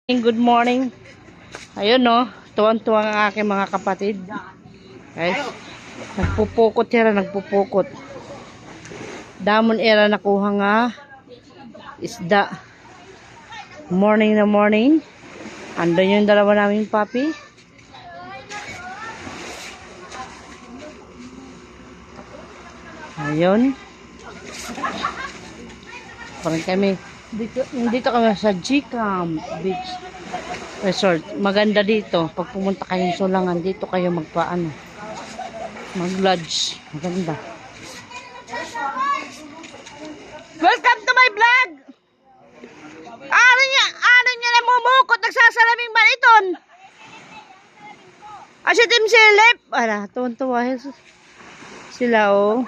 Good morning. Ayun no, tuwang-tuwang ang aking mga kapatid. Guys, nagpupukot sila, nagpupukot. Damon era nakuha nga isda. Morning na morning. Andun yung dalawa naming papi. Ayun. Parang kami dito kami sa G-Camp Beach Resort. Maganda dito. Pag pumunta kayong Sulangan, dito kayo mag-lodge. Maganda. Welcome to my vlog! Ano niya namumukot? Nagsasalaming baliton. Asya Tim Silip. Ala, tuwan-tuwa sila oh.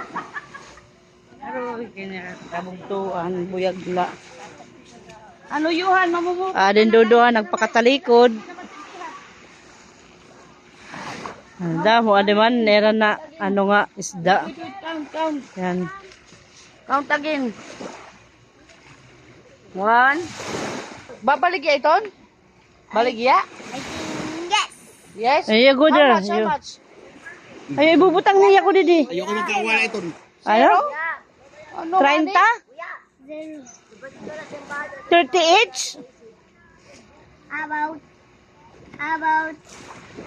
Pero kinabugtuan, buyagla. Ano yuhan, mamumukot? Din duduhan, nagpakatalikod. Damo, ademan, nera na, ano nga, isda. Count. Yan. Count again. 1. Babaligya iton? Baligya? Yes. Yes? Ay, good. How much? Ay, ibubutang niya ko didi. Ayoko magkawala ito. Ano? 30? 30 each? About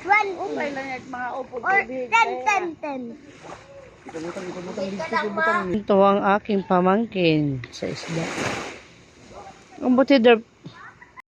20 Okay lang yan, mga upo. or 10. Ito ang aking pamangkin sa isda. Ang buti